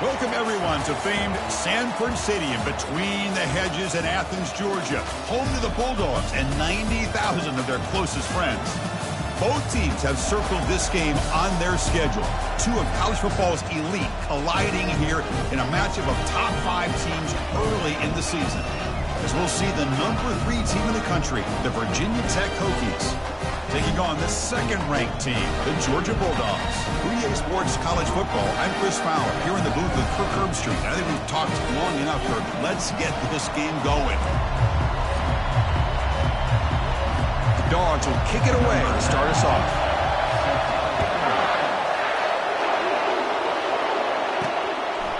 Welcome, everyone, to famed Sanford Stadium between the hedges in Athens, Georgia, home to the Bulldogs and 90,000 of their closest friends. Both teams have circled this game on their schedule. Two of college football's elite colliding here in a matchup of top 5 teams early in the season. As we'll see the number 3 team in the country, the Virginia Tech Hokies, taking on the second-ranked team, the Georgia Bulldogs. EA Sports College Football, I'm Chris Fowler, here in the booth with Kirk Herbstreit. I think we've talked long enough, Kirk. Let's get this game going. The Dogs will kick it away to start us off.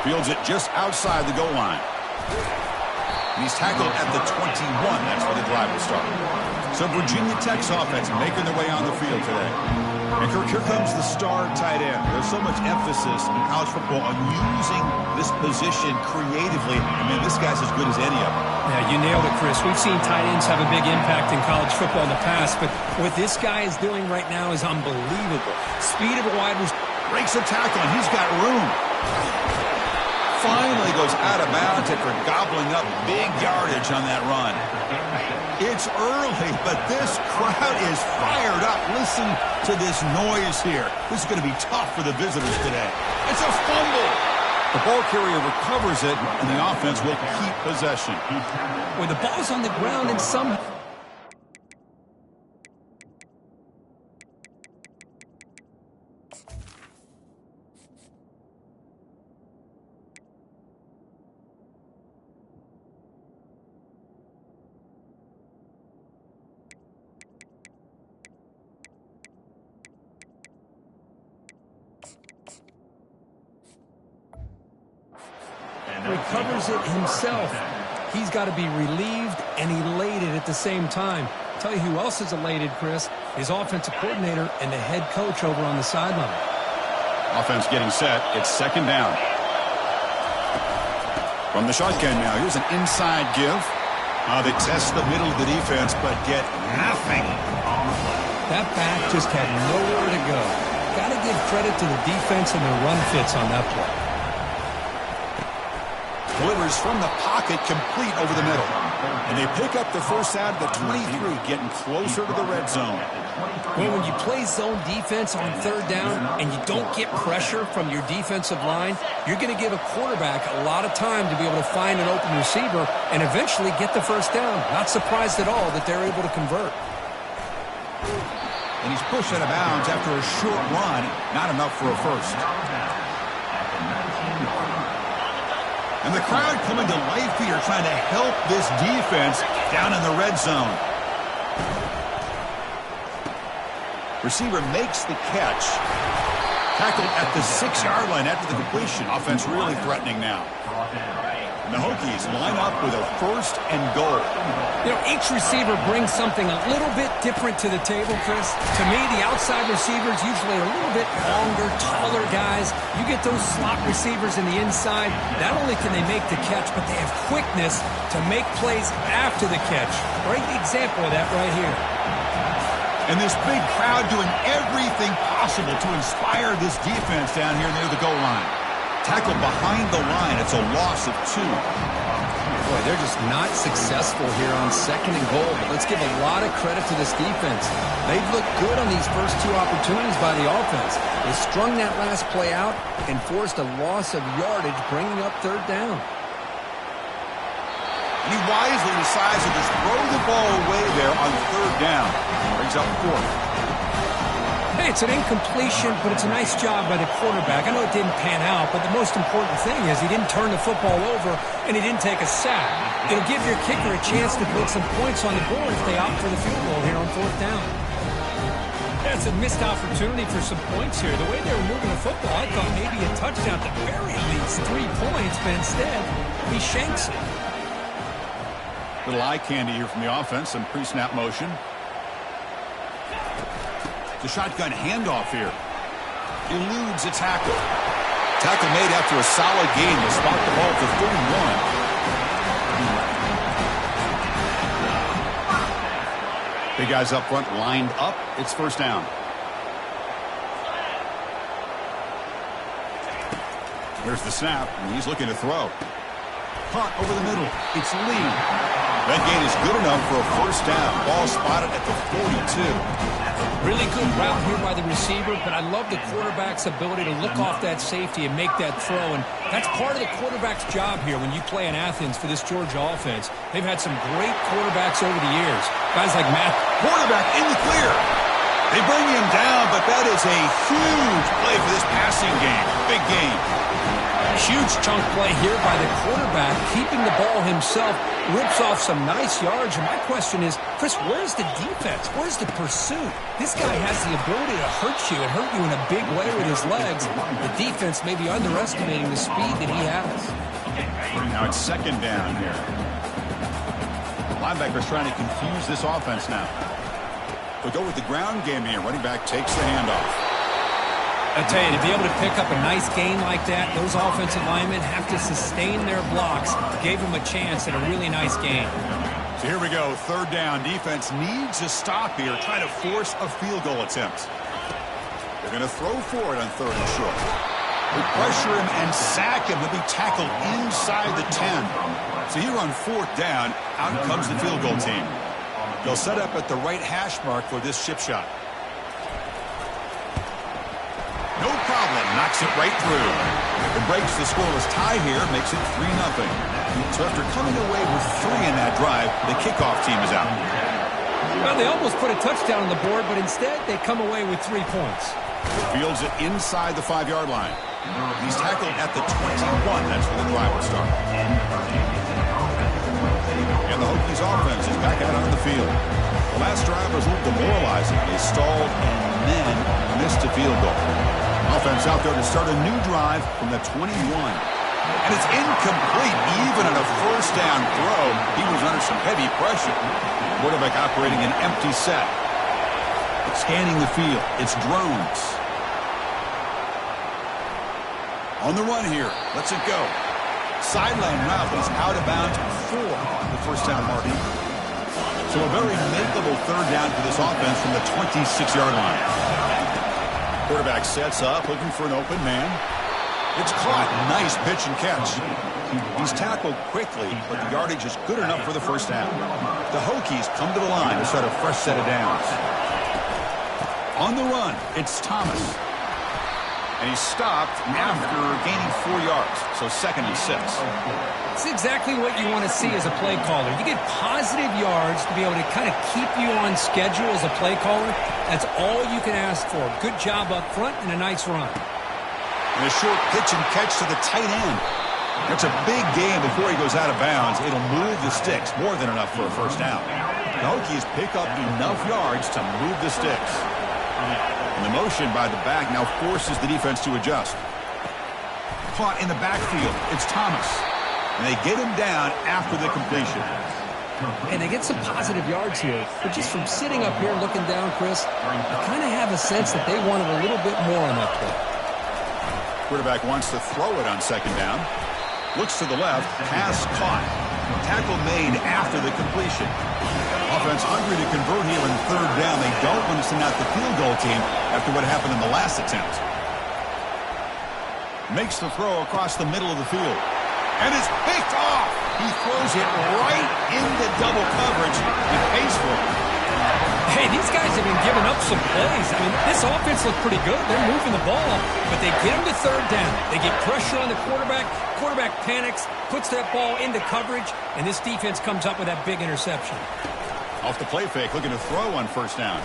Fields it just outside the goal line. And he's tackled at the 21. That's where the drive will start. So Virginia Tech's offense making their way on the field today. And Kirk, here comes the star tight end. There's so much emphasis in college football on using this position creatively. I mean, this guy's as good as any of them. Yeah, you nailed it, Chris. We've seen tight ends have a big impact in college football in the past, but what this guy is doing right now is unbelievable. Speed of a wide receiver. Breaks a tackle, and he's got room. Finally goes out of bounds after gobbling up big yardage on that run. It's early, but this crowd is fired up. Listen to this noise here. This is going to be tough for the visitors today. It's a fumble. The ball carrier recovers it, and the offense will keep possession. When the ball's on the ground and some... recovers it himself. He's got to be relieved and elated at the same time. Tell you who else is elated, Chris. His offensive coordinator and the head coach over on the sideline. Offense getting set. It's second down. From the shotgun now, here's an inside give. They test the middle of the defense, but get nothing. That back just had nowhere to go. Got to give credit to the defense and their run fits on that play. Delivers from the pocket, complete over the middle. And they pick up the first out of the 23, getting closer to the red zone. Well, when you play zone defense on third down and you don't get pressure from your defensive line, you're going to give a quarterback a lot of time to be able to find an open receiver and eventually get the first down. Not surprised at all that they're able to convert. And he's pushed out of bounds after a short run. Not enough for a first. And the crowd coming to life here, trying to help this defense down in the red zone. Receiver makes the catch. Tackled at the 6-yard line after the completion. Offense really threatening now. And the Hokies line up with a first and goal. You know, each receiver brings something a little bit different to the table, Chris. To me, the outside receivers usually are a little bit longer, taller guys. You get those slot receivers in the inside. Not only can they make the catch, but they have quickness to make plays after the catch. Great example of that right here. And this big crowd doing everything possible to inspire this defense down here near the goal line. Tackle behind the line. It's a loss of 2. Boy, they're just not successful here on second and goal. But let's give a lot of credit to this defense. They've looked good on these first 2 opportunities by the offense. They strung that last play out and forced a loss of yardage, bringing up third down. And he wisely decides to just throw the ball away there on third down. Brings up 4th. Hey, it's an incompletion, but it's a nice job by the quarterback. I know it didn't pan out, but the most important thing is he didn't turn the football over and he didn't take a sack. It'll give your kicker a chance to put some points on the board if they opt for the field goal here on 4th down. That's a missed opportunity for some points here. The way they were moving the football, I thought maybe a touchdown at the very least 3 points, but instead he shanks it. Little eye candy here from the offense, some pre-snap motion. The shotgun handoff here. Eludes a tackle. Tackle made after a solid gain to spot the ball to 31. Big guys up front lined up. It's first down. Here's the snap, and he's looking to throw. Punt over the middle. It's Lee. That gain is good enough for a first down. Ball spotted at the 42. Really good route here by the receiver, but I love the quarterback's ability to look off that safety and make that throw. And that's part of the quarterback's job here when you play in Athens for this Georgia offense. They've had some great quarterbacks over the years. Guys like Matt. Quarterback in the clear. They bring him down, but that is a huge play for this passing game. Big game. Huge chunk play here by the quarterback, keeping the ball himself, rips off some nice yards. And my question is, Chris, where's the defense? Where's the pursuit? This guy has the ability to hurt you and hurt you in a big way with his legs. The defense may be underestimating the speed that he has. Now it's second down here. Linebackers trying to confuse this offense now. We'll go with the ground game here. Running back takes the handoff. I tell you, to be able to pick up a nice gain like that, those offensive linemen have to sustain their blocks. Gave them a chance at a really nice game. So here we go, third down. Defense needs a stop here, trying to force a field goal attempt. They're going to throw for it on third and short. We pressure him and sack him. He'll be tackled inside the 10. So here on fourth down, out comes the field goal team. They'll set up at the right hash mark for this chip shot. No problem, knocks it right through. It breaks the scoreless tie here, makes it 3-0. So after coming away with 3 in that drive, the kickoff team is out. Well, they almost put a touchdown on the board, but instead they come away with 3 points. Fields it inside the 5-yard line. He's tackled at the 21. That's where the drive will start. And the Hokies offense is back out on the field. The last drive was a little demoralizing. They stalled and then missed a field goal. Offense out there to start a new drive from the 21. And it's incomplete. Even on a first down throw, he was under some heavy pressure. Quarterback operating an empty set. Scanning the field. It's drones. On the run here. Lets it go. Sideline route is out of bounds for the first down marking. So a very makeable third down for this offense from the 26-yard line. Quarterback sets up, looking for an open man. It's caught. Nice pitch and catch. He's tackled quickly, but the yardage is good enough for the first down. The Hokies come to the line to start a fresh set of downs. On the run, it's Thomas. And he's stopped after gaining 4 yards, so 2nd and 6. It's exactly what you want to see as a play caller. You get positive yards to be able to kind of keep you on schedule as a play caller. That's all you can ask for. Good job up front and a nice run. And a short pitch and catch to the tight end. That's a big gain before he goes out of bounds. It'll move the sticks, more than enough for a first down. The Hokies pick up enough yards to move the sticks. And the motion by the back now forces the defense to adjust. Caught in the backfield. It's Thomas. And they get him down after the completion. And they get some positive yards here. But just from sitting up here looking down, Chris, I kind of have a sense that they wanted a little bit more on that play. Quarterback wants to throw it on second down. Looks to the left. Pass caught. Tackle made after the completion. Offense hungry to convert here in third down. They don't want to send out the field goal team after what happened in the last attempt. Makes the throw across the middle of the field. And it's picked off. He throws it right into double coverage. He pays for it. Hey, these guys have been giving up some plays. I mean, this offense looked pretty good. They're moving the ball, but they get him to third down. They get pressure on the quarterback. Quarterback panics, puts that ball into coverage, and this defense comes up with that big interception. Off the play fake, looking to throw on first down.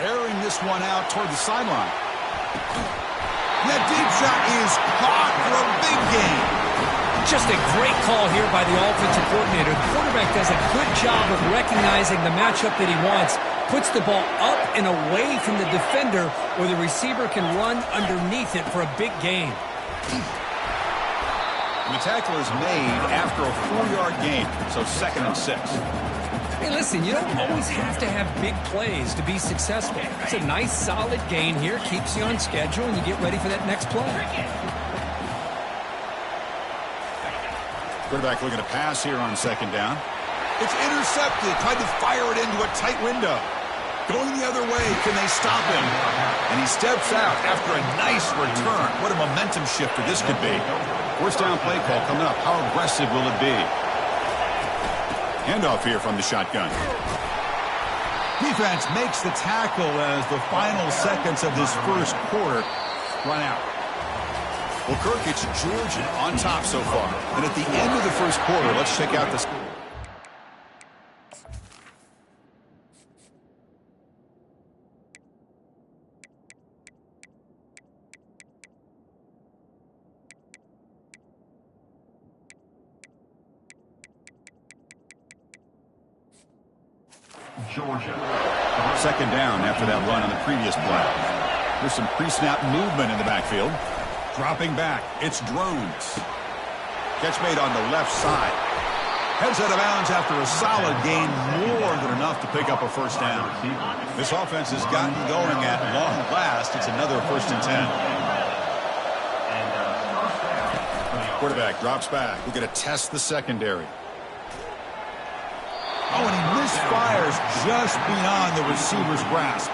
Airing this one out toward the sideline. That deep shot is caught for a big gain. Just a great call here by the offensive coordinator. The quarterback does a good job of recognizing the matchup that he wants. Puts the ball up and away from the defender where the receiver can run underneath it for a big gain. And the tackle is made after a 4-yard gain, so 2nd and 6. Hey, listen, you don't always have to have big plays to be successful. It's a nice, solid gain here. Keeps you on schedule, and you get ready for that next play. Quarterback looking to pass here on second down. It's intercepted. Tried to fire it into a tight window. Going the other way. Can they stop him? And he steps out after a nice return. What a momentum shifter this could be. First down play call coming up. How aggressive will it be? Handoff here from the shotgun. Defense makes the tackle as the final seconds of this first quarter run out. Well, Kirk, it's Georgia on top so far. And at the end of the first quarter, let's check out this. Georgia. Second down after that run on the previous play. There's some pre-snap movement in the backfield. Dropping back, it's Drones. Catch made on the left side. Heads out of bounds after a solid gain, more than enough to pick up a first down. This offense has gotten going at long last. It's another 1st and 10. Quarterback drops back. We're going to test the secondary. Oh, and he misfires just beyond the receiver's grasp.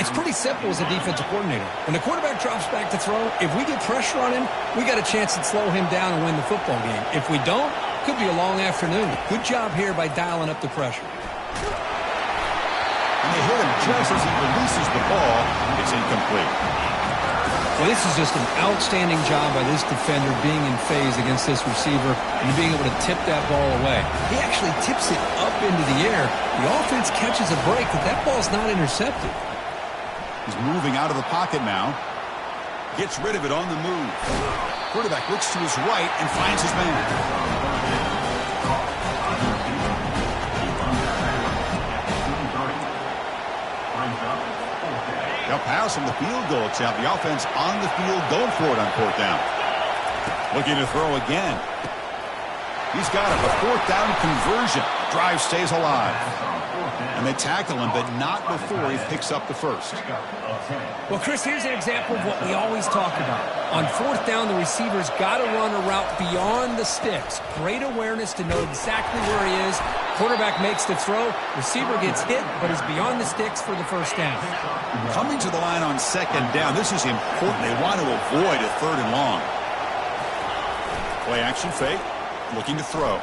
It's pretty simple as a defensive coordinator. When the quarterback drops back to throw, if we get pressure on him, we got a chance to slow him down and win the football game. If we don't, could be a long afternoon. Good job here by dialing up the pressure. And they hit him just as he releases the ball. It's incomplete. Well, this is just an outstanding job by this defender being in phase against this receiver and being able to tip that ball away. He actually tips it up into the air. The offense catches a break, but that ball's not intercepted. He's moving out of the pocket now. Gets rid of it on the move. Quarterback looks to his right and finds his man. They'll pass from the field goal attempt. The offense on the field going for it on 4th down. Looking to throw again. He's got it. A 4th down conversion. Drive stays alive. And they tackle him, but not before he picks up the first. Well, Chris, here's an example of what we always talk about. On 4th down, the receiver's got to run a route beyond the sticks. Great awareness to know exactly where he is. Quarterback makes the throw. Receiver gets hit, but is beyond the sticks for the first down. Coming to the line on 2nd down, this is important. They want to avoid a 3rd and long. Play action fake, looking to throw.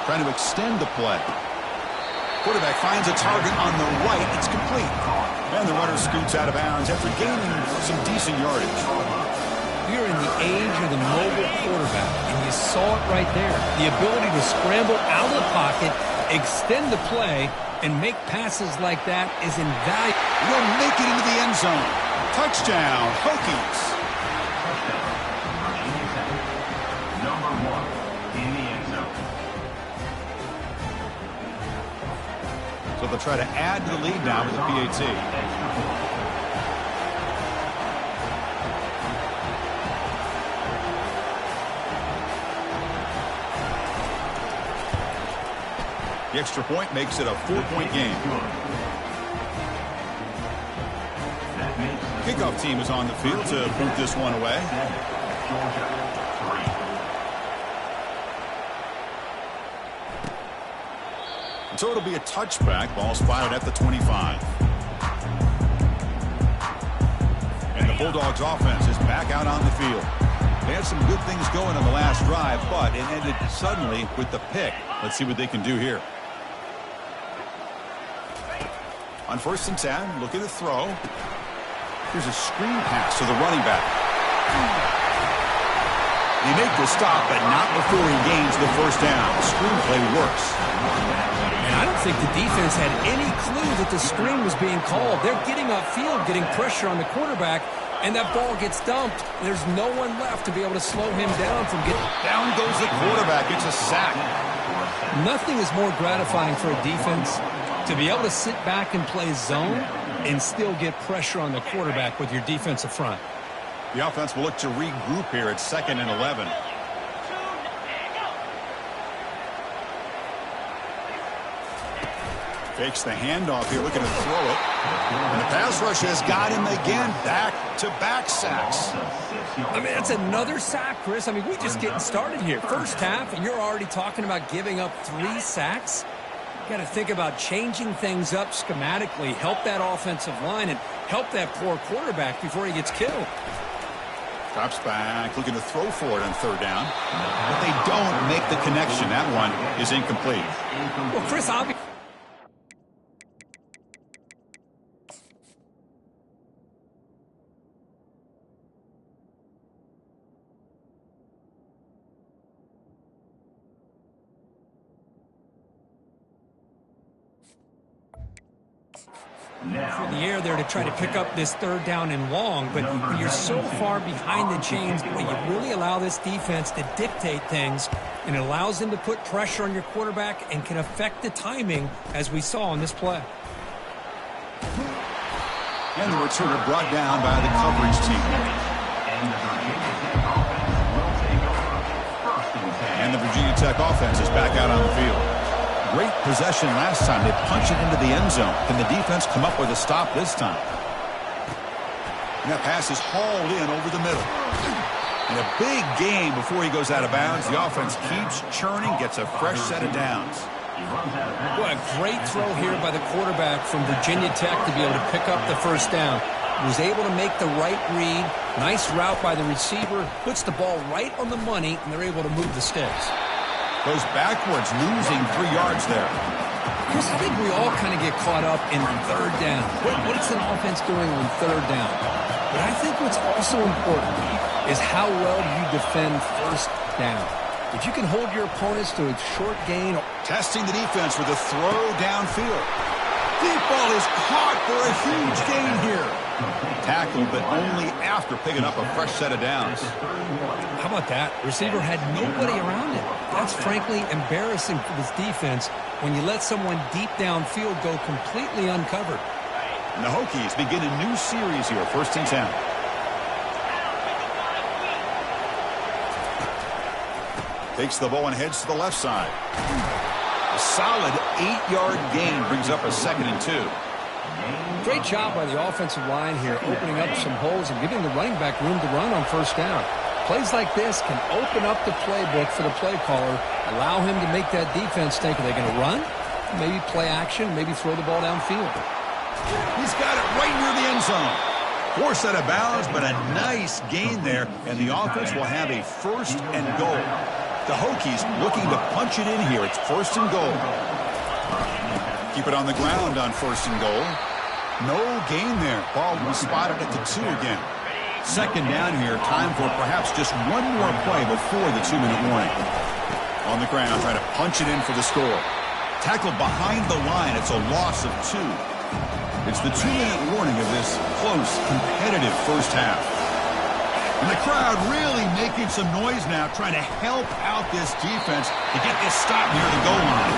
Trying to extend the play. Quarterback finds a target on the right. It's complete. And the runner scoots out of bounds after gaining some decent yardage. You're in the age of the mobile quarterback, and you saw it right there. The ability to scramble out of the pocket, extend the play, and make passes like that is invaluable. Will make it into the end zone. Touchdown, Hokies. Number 1 in the end zone. So they'll try to add to the lead now with the PAT. The extra point makes it a 4-point game. Kickoff team is on the field to boot this one away. And so it'll be a touchback. Ball's fired at the 25. And the Bulldogs offense is back out on the field. They had some good things going on the last drive, but it ended suddenly with the pick. Let's see what they can do here. On 1st and 10, looking to throw. Here's a screen pass to the running back. They make the stop, but not before he gains the first down. Screenplay works. And I don't think the defense had any clue that the screen was being called. They're getting upfield, getting pressure on the quarterback, and that ball gets dumped. There's no one left to be able to slow him down from getting... Down goes the quarterback. It's a sack. Nothing is more gratifying for a defense to be able to sit back and play zone and still get pressure on the quarterback with your defensive front. The offense will look to regroup here at 2nd and 11. Fakes the handoff here, looking to throw it. And the pass rush has got him again. Back-to-back sacks. I mean, that's another sack, Chris. I mean, we're just getting started here. First half, and you're already talking about giving up 3 sacks? Got to think about changing things up schematically, help that offensive line, and help that poor quarterback before he gets killed. Drops back, looking to throw for it on third down. But they don't make the connection. That one is incomplete. Well, Chris, obviously. For the air there to try to pick up this third down and long, but when you're so far behind the chains, boy, you really allow this defense to dictate things, and it allows them to put pressure on your quarterback and can affect the timing, as we saw on this play. And the returner brought down by the coverage team. And the Virginia Tech offense is back out on the field. Great possession last time. They punched it into the end zone. Can the defense come up with a stop this time? And that pass is hauled in over the middle. And a big gain before he goes out of bounds. The offense keeps churning, gets a fresh set of downs. What a great throw here by the quarterback from Virginia Tech to be able to pick up the first down. He was able to make the right read. Nice route by the receiver. Puts the ball right on the money, and they're able to move the sticks. Goes backwards, losing 3 yards there. Chris, I think we all kind of get caught up in third down. What is an offense doing on third down? But I think what's also important is how well you defend first down. If you can hold your opponents to a short gain. Testing the defense with a throw downfield. Deep ball is caught for a huge gain here. Tackled, but only after picking up a fresh set of downs. How about that? Receiver had nobody around him. That's frankly embarrassing for this defense when you let someone deep downfield go completely uncovered. And the Hokies begin a new series here, 1st and 10. Takes the ball and heads to the left side. A solid 8-yard gain brings up a 2nd and 2. Great job by the offensive line here, opening up some holes and giving the running back room to run on first down. Plays like this can open up the playbook for the play caller, allow him to make that defense think, are they going to run? Maybe play action, maybe throw the ball downfield. He's got it right near the end zone. Forced out of bounds, but a nice gain there, and the offense will have a 1st and goal. The Hokies looking to punch it in here. It's 1st and goal. Keep it on the ground on 1st and goal. No gain there. Ball will be spotted at the 2 again. 2nd down here. Time for perhaps just one more play before the 2-minute warning. On the ground, trying to punch it in for the score. Tackled behind the line. It's a loss of 2. It's the 2-minute warning of this close, competitive first half. And the crowd really making some noise now, trying to help out this defense to get this stop near the goal line.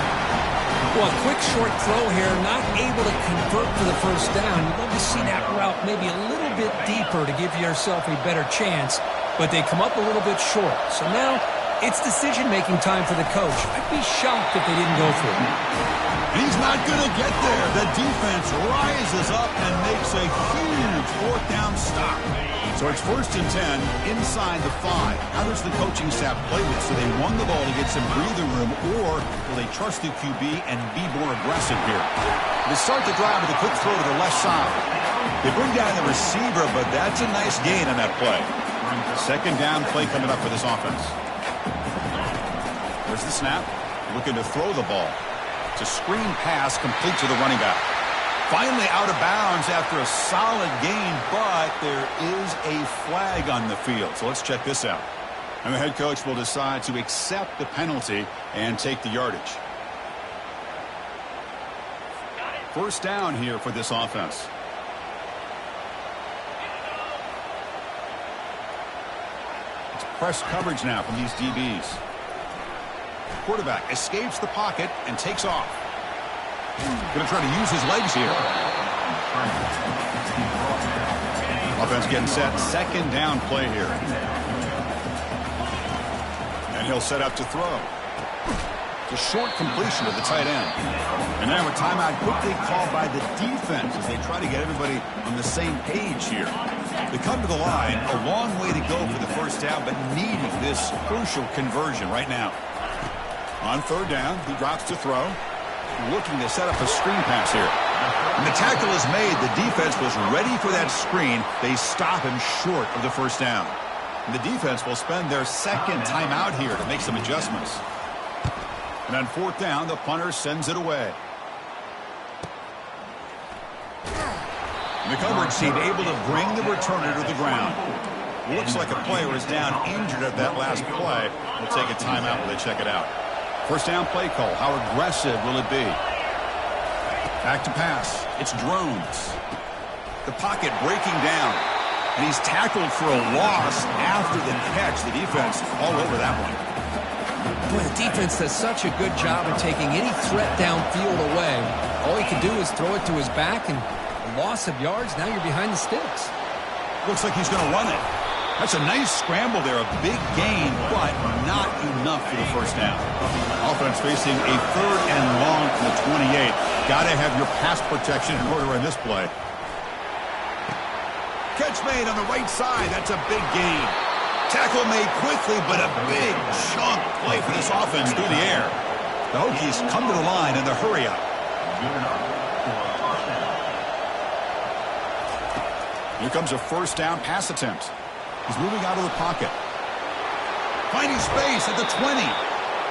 Well, a quick short throw here, not able to convert for the first down. You'd love to see that route maybe a little bit deeper to give yourself a better chance, but they come up a little bit short. So now it's decision-making time for the coach. I'd be shocked if they didn't go for it. He's not going to get there. The defense rises up and makes a huge 4th down stop. So it's 1st and 10 inside the 5. How does the coaching staff play this? Do they run the ball to get some breathing room, or will they trust the QB and be more aggressive here? They start the drive with a quick throw to the left side. They bring down the receiver, but that's a nice gain on that play. 2nd down play coming up for this offense. There's the snap. Looking to throw the ball. It's a screen pass complete to the running back. Finally out of bounds after a solid gain, but there is a flag on the field. So let's check this out. And the head coach will decide to accept the penalty and take the yardage. 1st down here for this offense. It's press coverage now from these DBs. Quarterback escapes the pocket and takes off. Going to try to use his legs here. Offense getting set. 2nd down play here. And he'll set up to throw. It's a short completion to the tight end. And now a timeout quickly called by the defense as they try to get everybody on the same page here. They come to the line. A long way to go for the first down, but needing this crucial conversion right now. On 3rd down, he drops to throw. looking to set up a screen pass here. And the tackle is made. The defense was ready for that screen. They stop him short of the first down. And the defense will spend their second timeout here to make some adjustments. And on fourth down, the punter sends it away. The coverage team able to bring the returner to the ground. Looks like a player is down injured at that last play. We'll take a timeout while they check it out. First down play call. How aggressive will it be? Back to pass. It's Drones. The pocket breaking down. And he's tackled for a loss after the catch. The defense all over that one. Boy, the defense does such a good job of taking any threat downfield away. All he can do is throw it to his back, and a loss of yards, now you're behind the sticks. Looks like he's going to run it. That's a nice scramble there, a big gain, but not enough for the first down. Offense facing a third and long from the 28. Got to have your pass protection in order in this play. Catch made on the right side. That's a big gain. Tackle made quickly, but a big chunk play for this offense through the air. The Hokies come to the line in the hurry up. Here comes a first down pass attempt. He's moving out of the pocket. Finding space at the 20.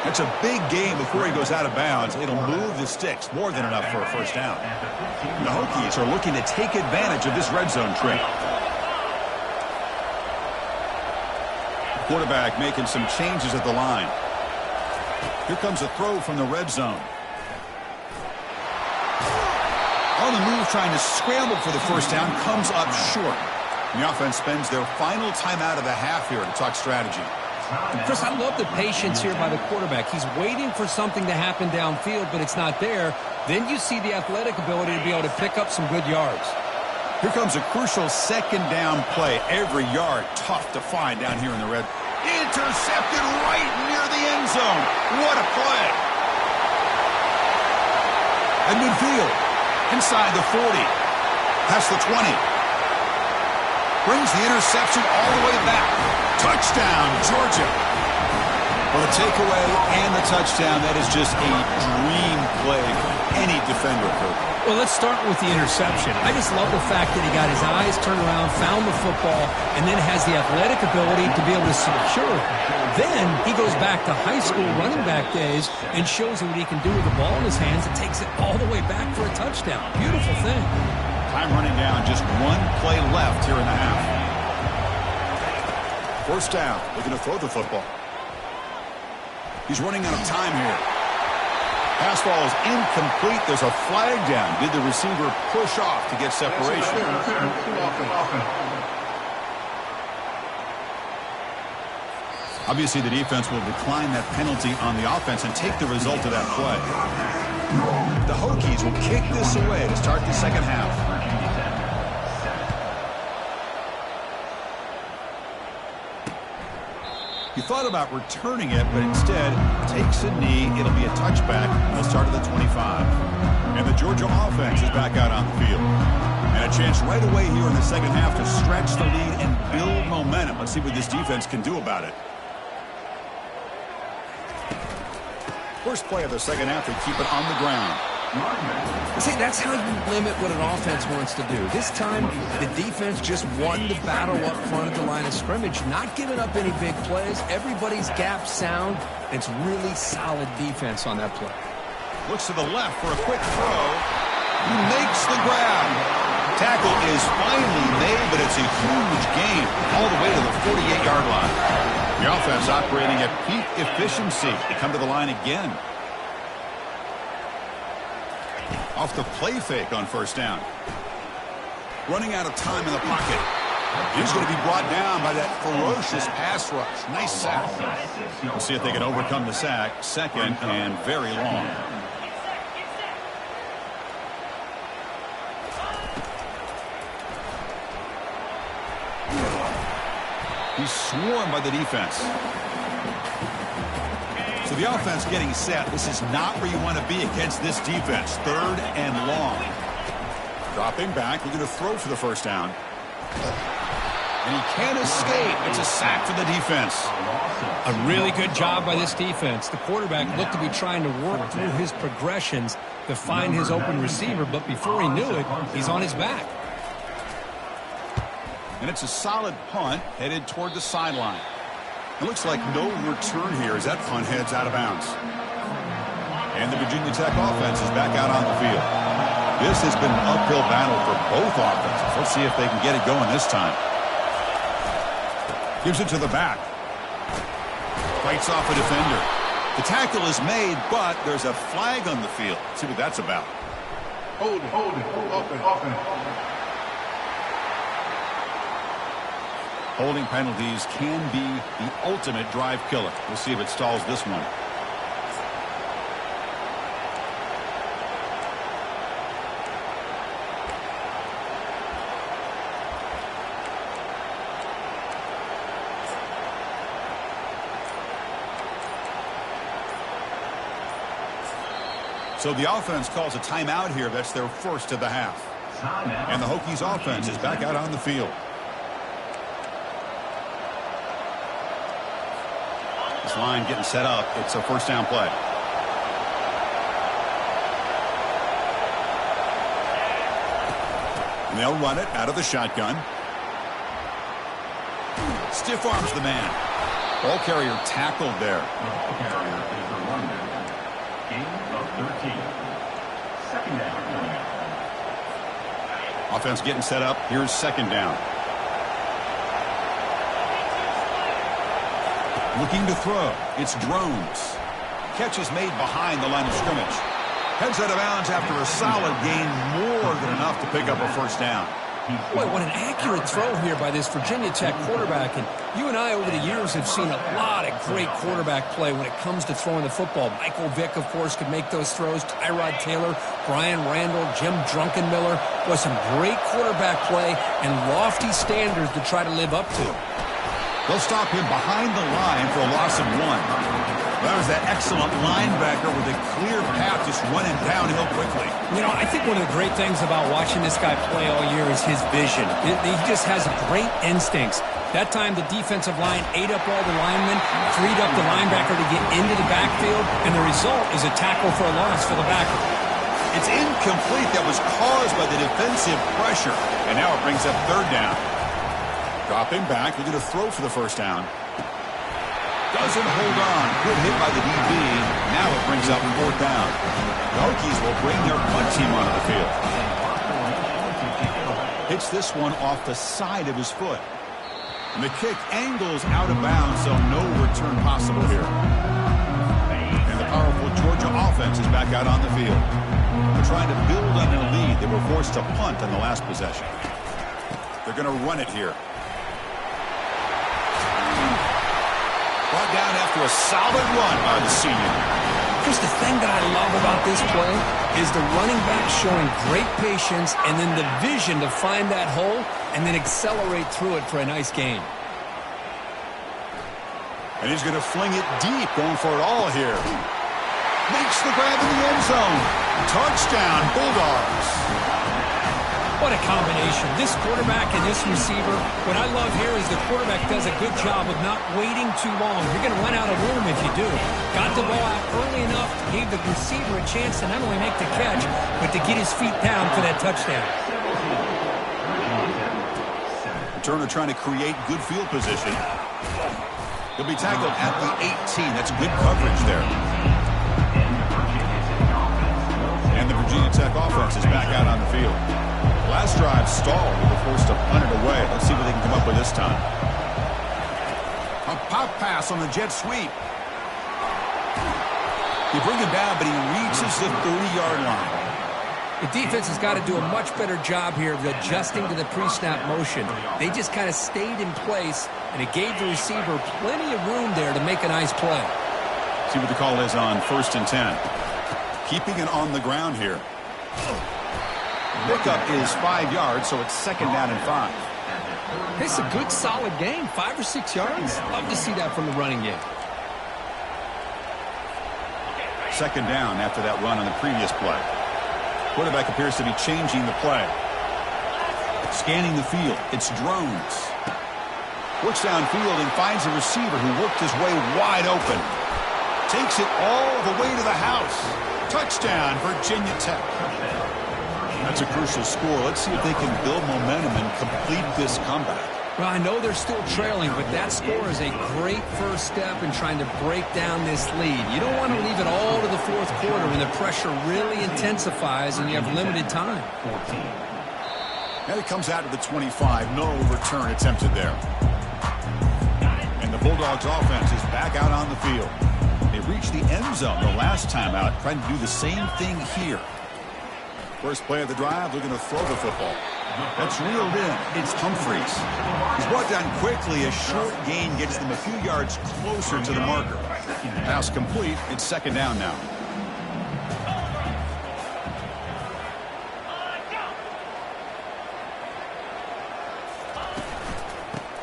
That's a big gain before he goes out of bounds. It'll move the sticks, more than enough for a first down. The Hokies are looking to take advantage of this red zone trick. Quarterback making some changes at the line. Here comes a throw from the red zone. On the move, trying to scramble for the first down, comes up short. And the offense spends their final timeout of the half here to talk strategy. Chris, I love the patience here by the quarterback. He's waiting for something to happen downfield, but it's not there. Then you see the athletic ability to be able to pick up some good yards. Here comes a crucial second down play. Every yard tough to find down here in the red. Intercepted right near the end zone. What a play. At midfield, inside the 40, past the 20. Brings the interception all the way back. Touchdown, Georgia. Well, the takeaway and the touchdown, that is just a dream play for any defender. Well, let's start with the interception. I just love the fact that he got his eyes turned around, found the football, and then has the athletic ability to be able to secure it. Then he goes back to high school running back days and shows what he can do with the ball in his hands and takes it all the way back for a touchdown. Beautiful thing. Time running down, just one play left here in the half. First down, looking to throw the football. He's running out of time here. Pass ball is incomplete. There's a flag down. Did the receiver push off to get separation? Obviously, the defense will decline that penalty on the offense and take the result of that play. The Hokies will kick this away to start the second half. He thought about returning it, but instead takes a knee. It'll be a touchback. They'll start at the 25. And the Georgia offense is back out on the field. And a chance right away here in the second half to stretch the lead and build momentum. Let's see what this defense can do about it. First play of the second half, they keep it on the ground. See, that's how you limit what an offense wants to do. This time, the defense just won the battle up front at the line of scrimmage, not giving up any big plays. Everybody's gap sound. It's really solid defense on that play. Looks to the left for a quick throw. He makes the grab. Tackle is finally made, but it's a huge gain all the way to the 48-yard line. The offense operating at peak efficiency. They come to the line again. Off the play fake on first down. Running out of time in the pocket. He's going to be brought down by that ferocious pass rush. Nice sack. We'll see if they can overcome the sack. Second and very long. He's swarmed by the defense. So the offense getting set. This is not where you want to be against this defense. Third and long. Dropping back. Looking to throw for the first down. And he can't escape. It's a sack for the defense. A really good job by this defense. The quarterback looked to be trying to work through his progressions to find his open receiver, but before he knew it, he's on his back. And it's a solid punt headed toward the sideline. It looks like no return here as that punt heads out of bounds. And the Virginia Tech offense is back out on the field. This has been an uphill battle for both offenses. Let's see if they can get it going this time. Gives it to the back. Fights off a defender. The tackle is made, but there's a flag on the field. Let's see what that's about. Hold it. Open. Holding penalties can be the ultimate drive killer. We'll see if it stalls this one. So the offense calls a timeout here. That's their first of the half. And the Hokies offense is back out on the field. This line getting set up. It's a first down play. And they'll run it out of the shotgun. Stiff arms the man. Ball carrier tackled there. Ball carrier is the runner. Gain of 13. Second down. Offense getting set up. Here's second down. Looking to throw. It's Drones. Catch is made behind the line of scrimmage. Heads out of bounds after a solid gain, more than enough to pick up a first down. Boy, what an accurate throw here by this Virginia Tech quarterback. And you and I over the years have seen a lot of great quarterback play when it comes to throwing the football. Michael Vick, of course, could make those throws. Tyrod Taylor, Brian Randall, Jim Druckenmiller. Boy, some great quarterback play and lofty standards to try to live up to. They'll stop him behind the line for a loss of 1. That was that excellent linebacker with a clear path just running downhill quickly. You know, I think one of the great things about watching this guy play all year is his vision. He just has great instincts. That time, the defensive line ate up all the linemen, freed up the linebacker to get into the backfield, and the result is a tackle for a loss for the backer. It's incomplete. That was caused by the defensive pressure. And now it brings up third down. Dropping back, looking to throw for the first down. Doesn't hold on. Good hit by the DB. Now it brings up fourth down. The Hokies will bring their punt team onto the field. Hits this one off the side of his foot. And the kick angles out of bounds, so no return possible here. And the powerful Georgia offense is back out on the field. They're trying to build on their lead. They were forced to punt on the last possession. They're going to run it here. Brought down after a solid run by the senior. Just the thing that I love about this play is the running back showing great patience and then the vision to find that hole and then accelerate through it for a nice gain. And he's going to fling it deep, going for it all here. Makes the grab in the end zone. Touchdown, Bulldogs. What a combination. This quarterback and this receiver, what I love here is the quarterback does a good job of not waiting too long. You're going to run out of room if you do. Got the ball out early enough, gave the receiver a chance to not only make the catch, but to get his feet down for that touchdown. Turner trying to create good field position. He'll be tackled at the 18. That's good coverage there. And the Virginia Tech offense is back out on the field. Last drive stalled. They were forced to punt it away. Let's see what they can come up with this time. A pop pass on the jet sweep. They bring him down, but he reaches the 30-yard line. The defense has got to do a much better job here of adjusting to the pre-snap motion. They just kind of stayed in place, and it gave the receiver plenty of room there to make a nice play. See what the call is on 1st and 10. Keeping it on the ground here. Pickup is 5 yards, so it's second down and 5. It's a good, solid game. 5 or 6 yards. Love to see that from the running game. Second down after that run on the previous play. Quarterback appears to be changing the play. Scanning the field. It's Drones. Looks downfield and finds a receiver who worked his way wide open. Takes it all the way to the house. Touchdown, Virginia Tech. That's a crucial score. Let's see if they can build momentum and complete this comeback. Well, I know they're still trailing, but that score is a great first step in trying to break down this lead. You don't want to leave it all to the fourth quarter when the pressure really intensifies and you have limited time. And it comes out to the 25. No return attempted there. And the Bulldogs offense is back out on the field. They reached the end zone the last time out, trying to do the same thing here. First play of the drive, looking to throw the football. That's reeled in. It's Humphreys. He's brought down quickly. A short gain gets them a few yards closer to the marker. Pass complete. It's second down now.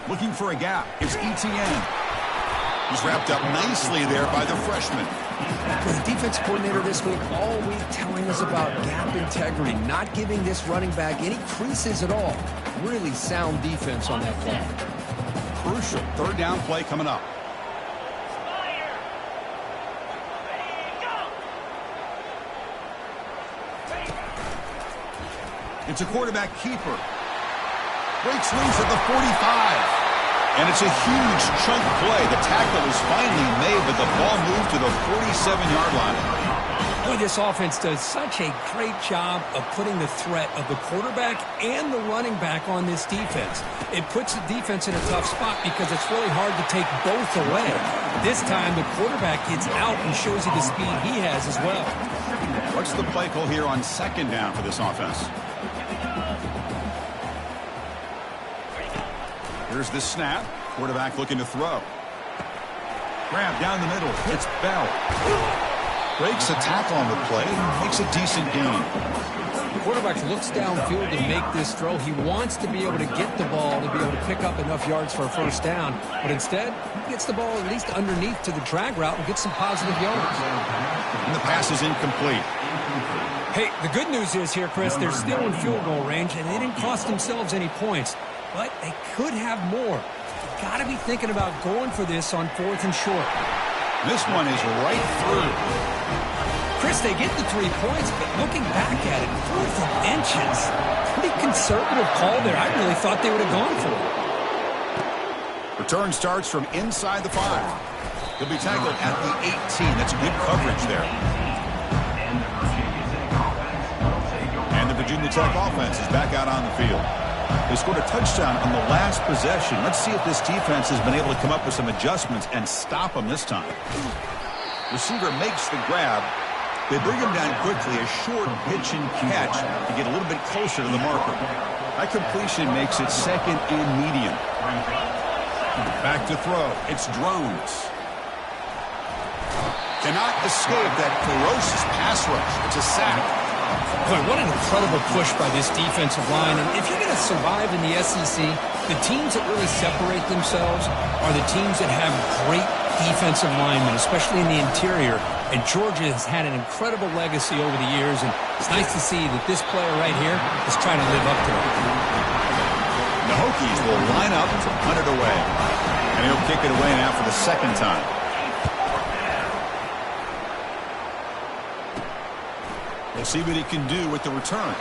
Looking for a gap. It's Etienne. He's wrapped up nicely there by the freshman. The defense coordinator this week all week telling us about gap integrity, not giving this running back any creases at all. Really sound defense on that play. Crucial third down play coming up. It's a quarterback keeper. Breaks loose at the 45. And it's a huge chunk play. The tackle is finally made, but the ball moved to the 47-yard line. Boy, this offense does such a great job of putting the threat of the quarterback and the running back on this defense. It puts the defense in a tough spot because it's really hard to take both away. This time, the quarterback gets out and shows you the speed he has as well. What's the play call here on second down for this offense? Here's the snap. Quarterback looking to throw. Grab down the middle. It's Bell. Breaks a tackle on the play. Makes a decent gain. The quarterback looks downfield to make this throw. He wants to be able to get the ball to be able to pick up enough yards for a first down. But instead, he gets the ball at least underneath to the drag route and gets some positive yards. And the pass is incomplete. Hey, the good news is here, Chris, they're still in field goal range, and they didn't cost themselves any points. But they could have more. You've got to be thinking about going for this on fourth and short. This one is right through. Chris, they get the 3 points, but looking back at it, 4th and inches. Pretty conservative call there. I really thought they would have gone for it. Return starts from inside the 5. He'll be tackled at the 18. That's good coverage there. And the Virginia Tech offense is back out on the field. They scored a touchdown on the last possession. Let's see if this defense has been able to come up with some adjustments and stop them this time. Receiver makes the grab. They bring him down quickly, a short pitch and catch to get a little bit closer to the marker. That completion makes it second and medium. Back to throw. It's Drones. Cannot escape that ferocious pass rush. It's a sack. Boy, what an incredible push by this defensive line. And if you're going to survive in the SEC, the teams that really separate themselves are the teams that have great defensive linemen, especially in the interior. And Georgia has had an incredible legacy over the years, and it's nice to see that this player right here is trying to live up to it. The Hokies will line up to punt it away. And he'll kick it away now for the second time. We'll see what he can do with the return.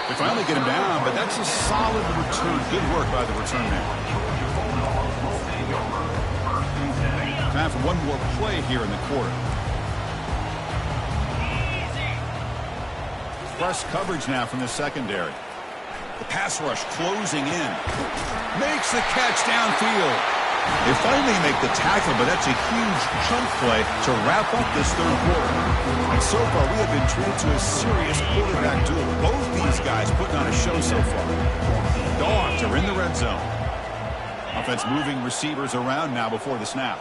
They finally get him down, but that's a solid return. Good work by the return man. Time for one more play here in the quarter. Press coverage now from the secondary. The pass rush closing in. Makes the catch downfield. They finally make the tackle, but that's a huge chunk play to wrap up this third quarter. And so far, we have been treated to a serious quarterback duel. Both these guys putting on a show so far. Dogs are in the red zone. Offense moving receivers around now before the snap.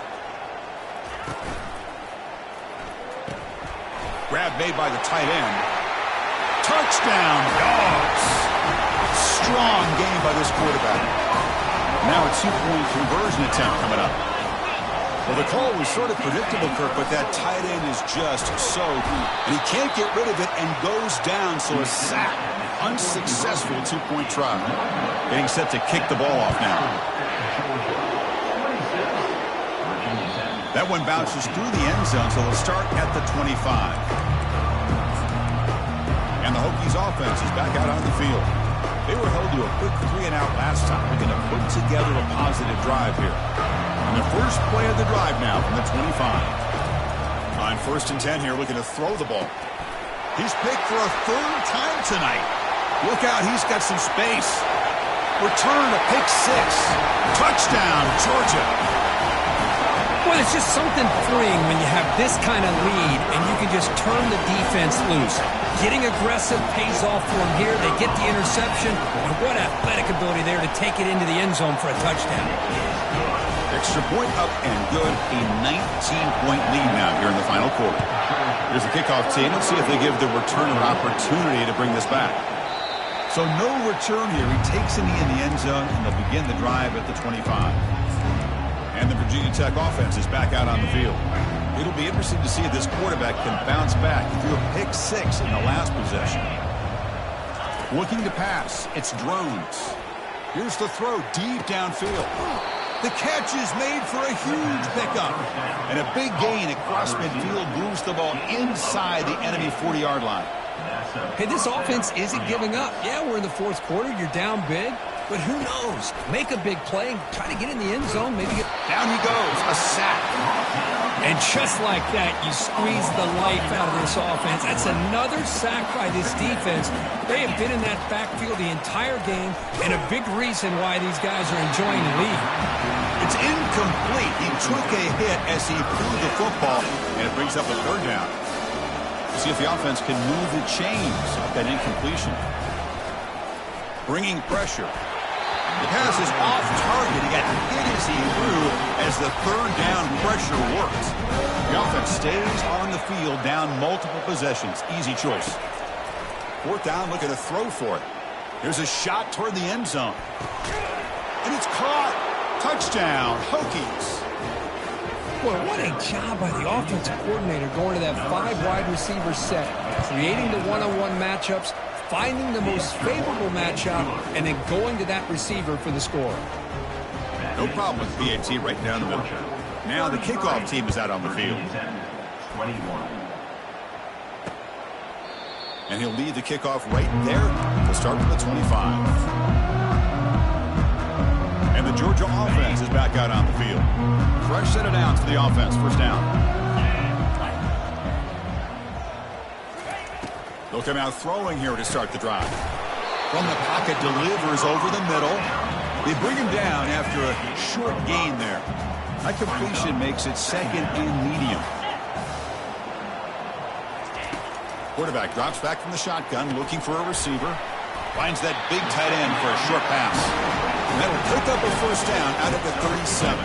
Grab made by the tight end. Touchdown, Dogs. Strong game by this quarterback. Now a two-point conversion attempt coming up. Well, the call was sort of predictable, Kirk, but that tight end is just so deep. And he can't get rid of it and goes down, so a sack. Unsuccessful two-point try. Getting set to kick the ball off now. That one bounces through the end zone, so they'll start at the 25. And the Hokies offense is back out on the field. They were held to a quick 3-and-out last time. They're going to put together a positive drive here. And the first play of the drive now from the 25. On 1st and 10 here, looking to throw the ball. He's picked for a 3rd time tonight. Look out, he's got some space. Return to pick 6. Touchdown, Georgia. Well, it's just something freeing when you have this kind of lead and you can just turn the defense loose. Getting aggressive pays off for them here. They get the interception, and what athletic ability there to take it into the end zone for a touchdown. Extra point up and good. A 19-point lead now here in the final quarter. Here's the kickoff team. Let's see if they give the returner opportunity to bring this back. So no return here. He takes a knee in the end zone, and they'll begin the drive at the 25. And the Virginia Tech offense is back out on the field. It'll be interesting to see if this quarterback can bounce back. He threw a pick 6 in the last possession. Looking to pass, it's Drones. Here's the throw deep downfield. The catch is made for a huge pickup. And a big gain across midfield moves the ball inside the enemy 40-yard line. Hey, this offense isn't giving up. Yeah, we're in the 4th quarter. You're down big. But who knows? Make a big play, try to get in the end zone, maybe get... Down he goes, a sack. And just like that, you squeeze the life out of this offense. That's another sack by this defense. They have been in that backfield the entire game, and a big reason why these guys are enjoying the lead. It's incomplete. He took a hit as he threw the football, and it brings up a 3rd down. See if the offense can move the chains with that incompletion. Bringing pressure. The pass is off target. He got hit as he threw as the 3rd down pressure works. The offense stays on the field down multiple possessions. Easy choice. 4th down, looking to throw for it. Here's a shot toward the end zone. And it's caught. Touchdown, Hokies. Well, what a job by the offensive coordinator going to that 5 wide receiver set, creating the one-on-one matchups, finding the most favorable matchup, and then going to that receiver for the score. No problem with BAT right down the middle. Now the kickoff team is out on the field. And he'll lead the kickoff right there. We'll start from the 25. And the Georgia offense is back out on the field. Fresh set of downs for the offense. 1st down. They'll come out throwing here to start the drive. From the pocket, delivers over the middle. They bring him down after a short gain there. That completion makes it 2nd and medium. Quarterback drops back from the shotgun, looking for a receiver. Finds that big tight end for a short pass. And that'll pick up a 1st down out of the 37.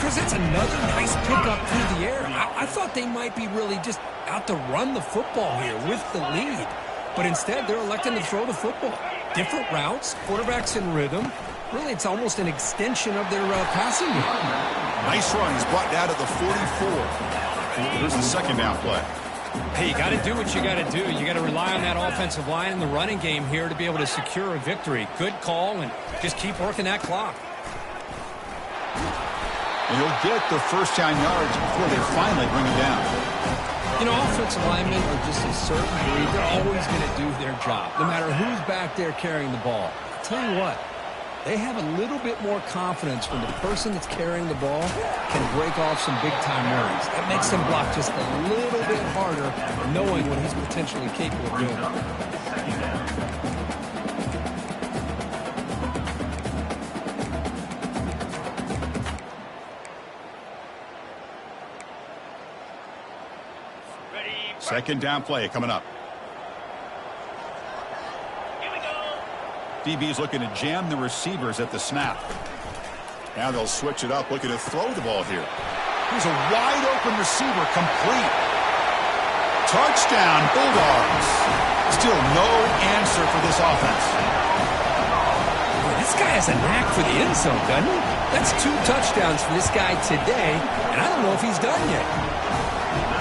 Chris, that's another nice pickup through the air. I thought they might be really just out to run the football here with the lead. But instead, they're electing to throw the football. Different routes, quarterbacks in rhythm. Really, it's almost an extension of their passing game. Nice run. He's brought down to the 44. Here's the 2nd down play. Hey, you got to do what you got to do. You got to rely on that offensive line in the running game here to be able to secure a victory. Good call, and just keep working that clock. And he'll get the 1st down yards before they finally bring him down. You know, offensive linemen are just a certain breed. They're always going to do their job, no matter who's back there carrying the ball. I'll tell you what, they have a little bit more confidence when the person that's carrying the ball can break off some big-time runs. That makes them block just a little bit harder, knowing what he's potentially capable of doing. Second down play coming up. DB's looking to jam the receivers at the snap. Now they'll switch it up, looking to throw the ball here. Here's a wide open receiver, complete. Touchdown, Bulldogs. Still no answer for this offense. Boy, this guy has a knack for the end zone, doesn't he? That's 2 touchdowns for this guy today, and I don't know if he's done yet.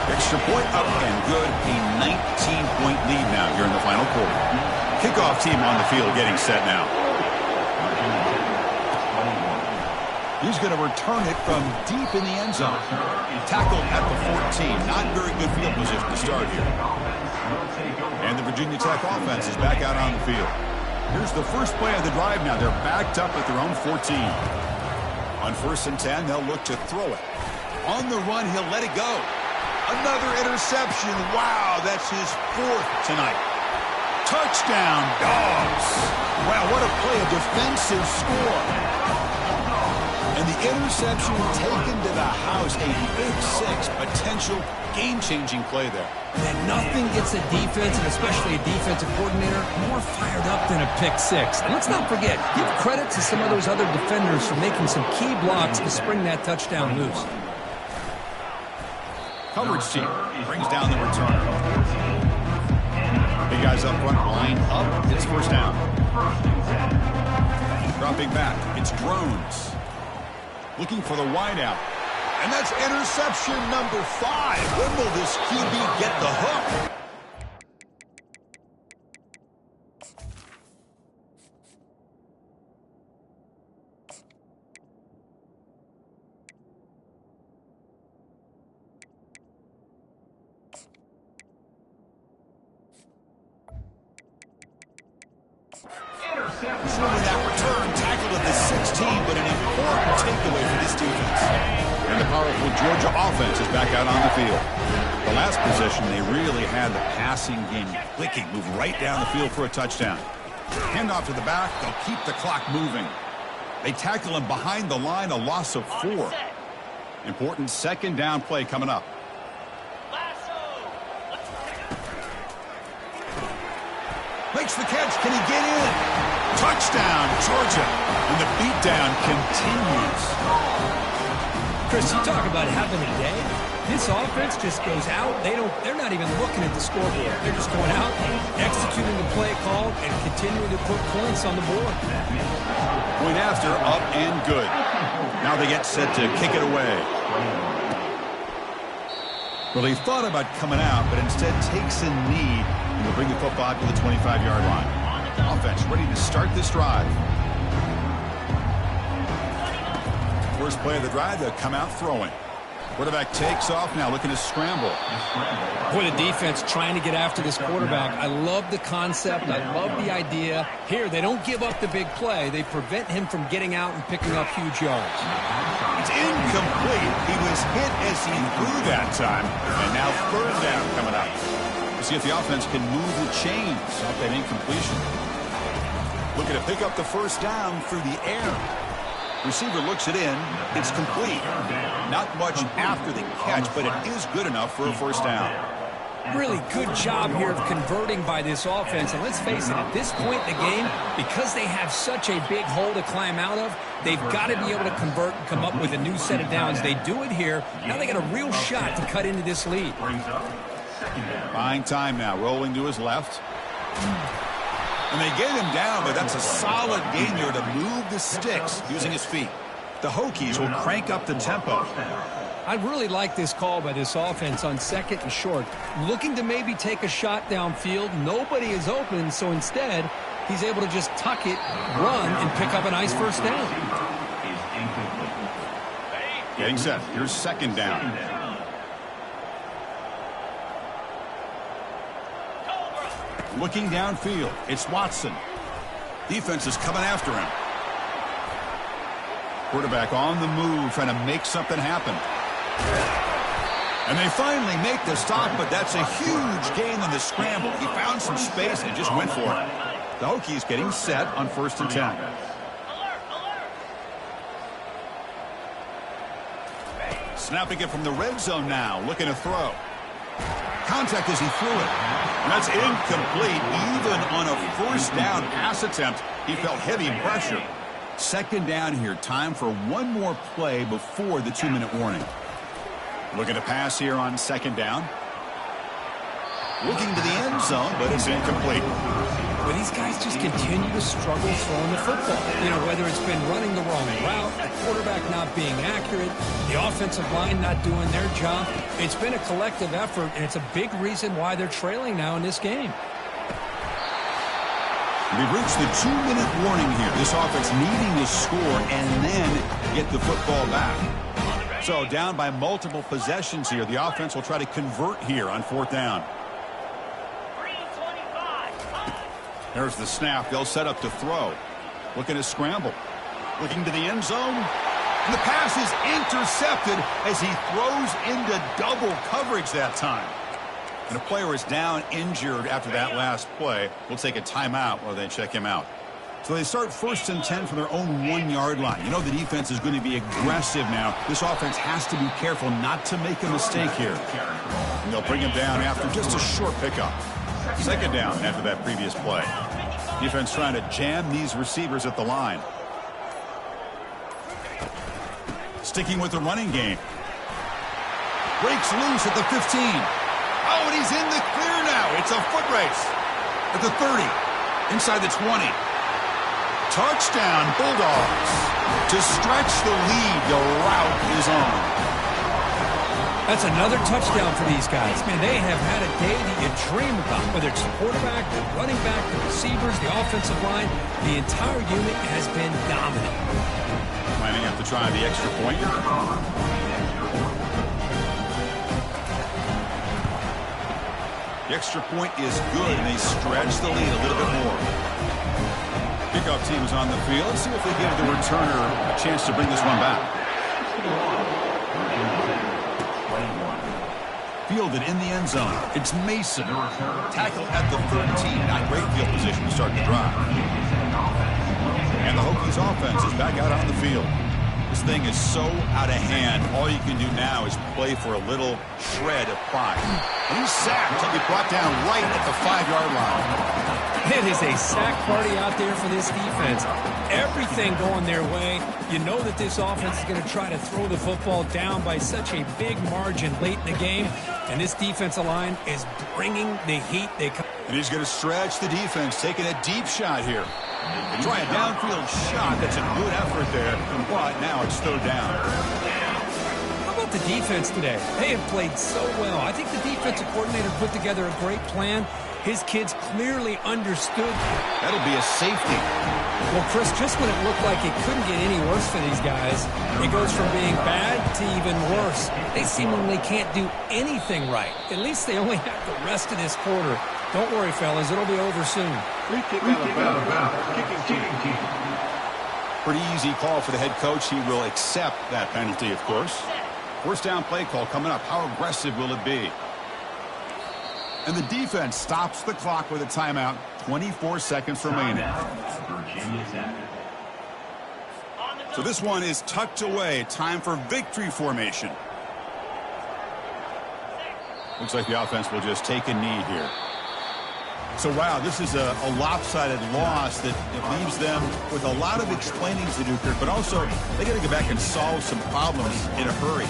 Extra point up and good. A 19-point lead now here in the final quarter. Kickoff team on the field getting set now. He's going to return it from deep in the end zone. Tackled at the 14. Not very good field position to start here. And the Virginia Tech offense is back out on the field. Here's the first play of the drive now. They're backed up at their own 14. On 1st and 10, they'll look to throw it. On the run, he'll let it go. Another interception. Wow, that's his 4th tonight. Touchdown, Dogs. Wow, what a play, a defensive score. And the interception taken to the house, a big 6, potential game-changing play there. And nothing gets a defense, and especially a defensive coordinator, more fired up than a pick 6. And let's not forget, give credit to some of those other defenders for making some key blocks to spring that touchdown loose. Coverage team brings down the returner. Big guys up front, line up. It's 1st down. Dropping back, it's Drones. Looking for the wideout. And that's interception number 5. When will this QB get the hook? Showing that return, tackled at the 16, but an important takeaway for this defense. And the powerful Georgia offense is back out on the field. The last possession, they really had the passing game clicking, move right down the field for a touchdown. Handoff to the back, they'll keep the clock moving. They tackle him behind the line, a loss of 4. Important 2nd down play coming up. Makes the catch. Can he get in? Touchdown, Georgia. And the beatdown continues. Chris, you talk about having a day. This offense just goes out. They're not even looking at the scoreboard. They're just going out, executing the play call, and continuing to put points on the board. Point after, up and good. Now they get set to kick it away. Well, he thought about coming out, but instead takes a knee and will bring the football to the 25-yard line. Offense ready to start this drive. First play of the drive, they'll come out throwing. Quarterback takes off now, looking to scramble. Boy, the defense trying to get after this quarterback. I love the concept. I love the idea. Here, they don't give up the big play. They prevent him from getting out and picking up huge yards. It's incomplete. He was hit as he threw that time. And now 3rd down coming up. We'll see if the offense can move the chains off that incompletion. Looking to pick up the 1st down through the air. Receiver looks it in. It's complete. Not much after the catch, but it is good enough for a 1st down. Really good job here of converting by this offense. And let's face it, at this point in the game, because they have such a big hole to climb out of, they've got to be able to convert and come up with a new set of downs. They do it here. Now they got a real shot to cut into this lead. Buying time now, rolling to his left. And they get him down, but that's a solid gain there to move the sticks using his feet. The Hokies will crank up the tempo. I really like this call by this offense on 2nd and short. Looking to maybe take a shot downfield. Nobody is open, so instead, he's able to just tuck it, run, and pick up a nice 1st down. Getting set. Here's 2nd down. Looking downfield, it's Watson. Defense is coming after him. Quarterback on the move, trying to make something happen. And they finally make the stop, but that's a huge gain on the scramble. He found some space and just went for it. The Hokies getting set on 1st and 10. Snapping it from the red zone now, looking to throw. Contact as he threw it. And that's incomplete. Even on a 1st down pass attempt, he felt heavy pressure. 2nd down here. Time for one more play before the 2-minute warning. Looking to pass here on 2nd down. Looking to the end zone, but it's incomplete. Well, these guys just continue to struggle throwing the football. You know, whether it's been running the wrong route, the quarterback not being accurate, the offensive line not doing their job. It's been a collective effort, and it's a big reason why they're trailing now in this game. We've reached the 2-minute warning here. This offense needing to score and then get the football back. So down by multiple possessions here. The offense will try to convert here on 4th down. There's the snap. They'll set up to throw. Looking to scramble. Looking to the end zone. And the pass is intercepted as he throws into double coverage that time. And a player is down injured after that last play. We'll take a timeout while they check him out. So they start 1st and 10 from their own 1-yard line. You know the defense is going to be aggressive now. This offense has to be careful not to make a mistake here. And they'll bring him down after just a short pickup. 2nd down after that previous play. Defense trying to jam these receivers at the line. Sticking with the running game. Breaks loose at the 15. Oh, and he's in the clear now. It's a foot race. At the 30. Inside the 20. Touchdown, Bulldogs. To stretch the lead, the route is on. That's another touchdown for these guys. Man, they have had a day that you dream about. Whether it's the quarterback, the running back, the receivers, the offensive line, the entire unit has been dominant. Might have to try the extra point. The extra point is good, and they stretch the lead a little bit more. Kickoff team is on the field. Let's see if they give the returner a chance to bring this one back. Fielded in the end zone. It's Mason. Tackled at the 13. Not great field position to start the drive. And the Hokies offense is back out on the field. This thing is so out of hand. All you can do now is play for a little shred of pride. And he's sacked. He'll be brought down right at the 5-yard line. It is a sack party out there for this defense. Everything going their way. You know that this offense is going to try to throw the football down by such a big margin late in the game. And this defensive line is bringing the heat. And he's going to stretch the defense, taking a deep shot here. They try a downfield shot. That's a good effort there. But now it's 3rd down. How about the defense today? They have played so well. I think the defensive coordinator put together a great plan. His kids clearly understood. That'll be a safety. Well, Chris, just when it looked like it couldn't get any worse for these guys, it goes from being bad to even worse. They seemingly can't do anything right. At least they only have the rest of this quarter. Don't worry, fellas. It'll be over soon. Free kick out of bounds. Kicking team. Pretty easy call for the head coach. He will accept that penalty, of course. 1st down play call coming up. How aggressive will it be? And the defense stops the clock with a timeout. 24 seconds remaining. So this one is tucked away. Time for victory formation. Looks like the offense will just take a knee here. So, wow, this is a lopsided loss that leaves them with a lot of explaining to do, Kirk, but also they got to go back and solve some problems in a hurry.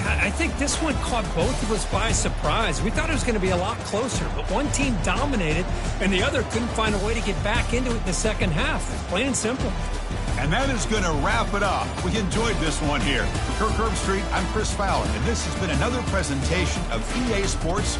I think this one caught both of us by surprise. We thought it was going to be a lot closer, but one team dominated and the other couldn't find a way to get back into it in the second half. Plain and simple. And that is going to wrap it up. We enjoyed this one here. For Kirk Herbstreit, I'm Chris Fowler, and this has been another presentation of EA Sports